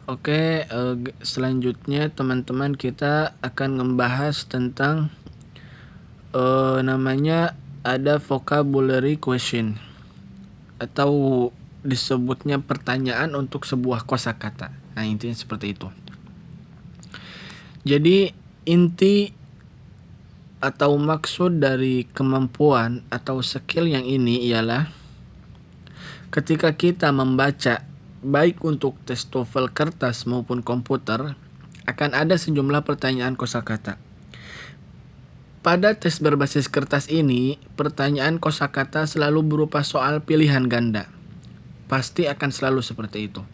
Oke, selanjutnya teman-teman kita akan membahas tentang namanya ada vocabulary question atau disebutnya pertanyaan untuk sebuah kosakata. Nah, intinya seperti itu. Jadi inti atau maksud dari kemampuan atau skill yang ini ialah ketika kita membaca baik untuk tes TOEFL kertas maupun komputer, akan ada sejumlah pertanyaan kosakata. Pada tes berbasis kertas ini, pertanyaan kosakata selalu berupa soal pilihan ganda. Pasti akan selalu seperti itu.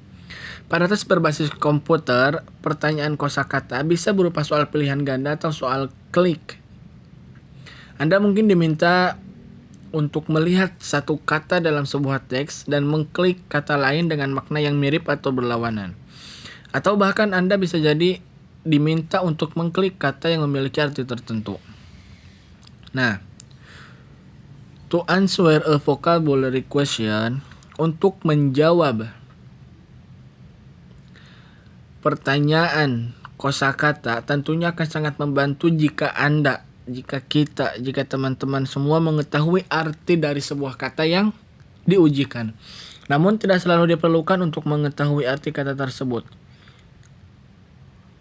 Pada tes berbasis komputer, pertanyaan kosakata bisa berupa soal pilihan ganda atau soal klik. Anda mungkin diminta untuk melihat satu kata dalam sebuah teks dan mengklik kata lain dengan makna yang mirip atau berlawanan. Atau bahkan Anda bisa jadi diminta untuk mengklik kata yang memiliki arti tertentu. Nah, to answer a vocabulary question, untuk menjawab pertanyaan kosakata tentunya akan sangat membantu jika teman-teman semua mengetahui arti dari sebuah kata yang diujikan. Namun tidak selalu diperlukan untuk mengetahui arti kata tersebut.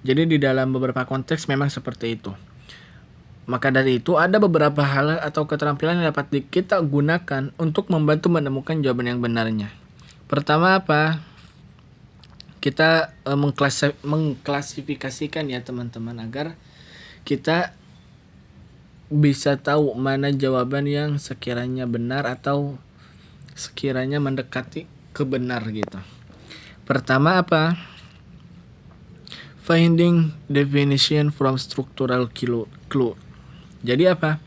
Jadi di dalam beberapa konteks memang seperti itu. Maka dari itu ada beberapa hal atau keterampilan yang dapat kita gunakan untuk membantu menemukan jawaban yang benarnya. Pertama apa? Kita mengklasifikasikan ya teman-teman agar kita bisa tahu mana jawaban yang sekiranya benar atau sekiranya mendekati kebenar gitu. Pertama apa? Finding definition from structural clue. Jadi apa?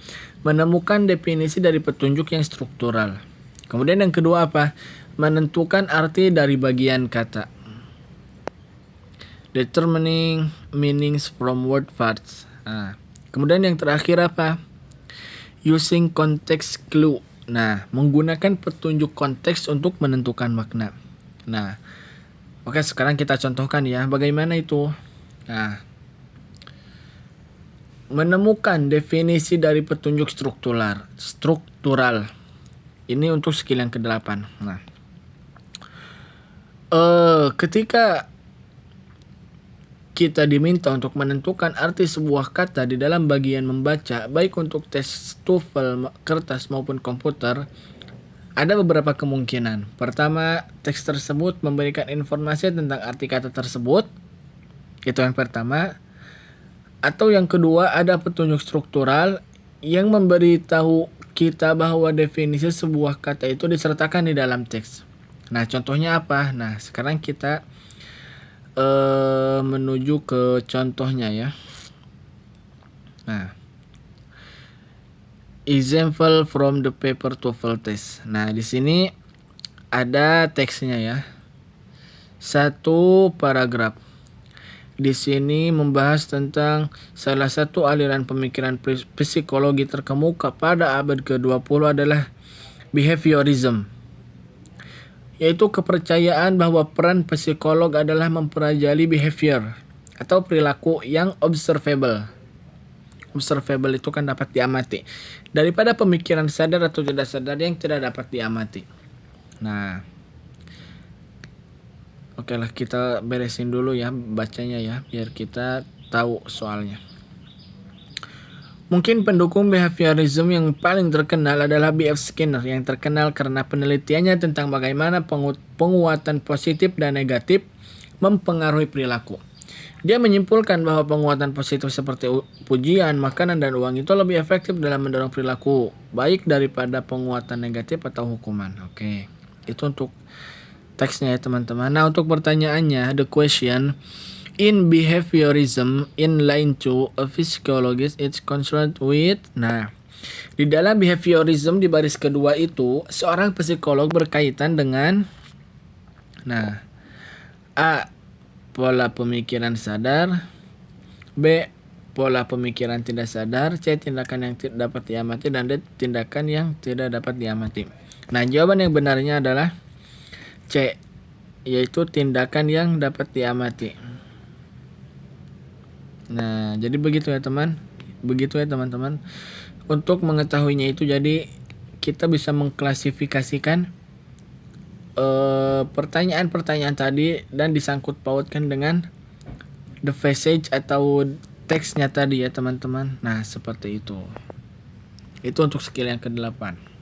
Menemukan definisi dari petunjuk yang struktural. Kemudian yang kedua apa? Menentukan arti dari bagian kata. Determining meanings from word parts. Kemudian yang terakhir apa? Using context clue. Nah, menggunakan petunjuk konteks untuk menentukan makna. Nah, oke, sekarang kita contohkan ya, bagaimana itu? Nah, menemukan definisi dari petunjuk struktural. Ini untuk skill yang ke-8. Nah, ketika kita diminta untuk menentukan arti sebuah kata di dalam bagian membaca, baik untuk tes TOEFL kertas maupun komputer, ada beberapa kemungkinan. Pertama, teks tersebut memberikan informasi tentang arti kata tersebut. Itu yang pertama. Atau yang kedua, ada petunjuk struktural yang memberitahu kita bahwa definisi sebuah kata itu disertakan di dalam teks. Nah, contohnya apa? Nah, sekarang kita menuju ke contohnya ya. Nah, example from the paper TOEFL test. Nah, di sini ada teksnya ya. Satu paragraf. Di sini membahas tentang salah satu aliran pemikiran psikologi terkemuka pada abad ke-20 adalah behaviorism, yaitu kepercayaan bahwa peran psikolog adalah mempelajari behavior atau perilaku yang observable. Observable itu kan dapat diamati, daripada pemikiran sadar atau tidak sadar yang tidak dapat diamati. Nah, oke lah, kita beresin dulu ya bacanya ya, biar kita tahu soalnya. Mungkin pendukung behaviorism yang paling terkenal adalah B.F. Skinner, yang terkenal karena penelitiannya tentang bagaimana penguatan positif dan negatif mempengaruhi perilaku. Dia menyimpulkan bahwa penguatan positif seperti pujian, makanan, dan uang itu lebih efektif dalam mendorong perilaku baik daripada penguatan negatif atau hukuman. Oke, itu untuk teksnya ya teman-teman. Nah, untuk pertanyaannya, the question: in behaviorism, in line 2, a physiologist is concerned with. Nah, di dalam behaviorism di baris kedua itu, seorang psikolog berkaitan dengan, nah, A, pola pemikiran sadar, B, pola pemikiran tidak sadar, C, tindakan yang tidak dapat diamati, dan D, tindakan yang tidak dapat diamati. Nah, jawaban yang benarnya adalah C, yaitu tindakan yang dapat diamati. Nah, jadi begitu ya teman-teman. Untuk mengetahuinya itu, jadi kita bisa mengklasifikasikan pertanyaan-pertanyaan tadi dan disangkut pautkan dengan the passage atau teksnya tadi ya teman-teman. Nah, seperti itu. Itu untuk skill yang ke-8.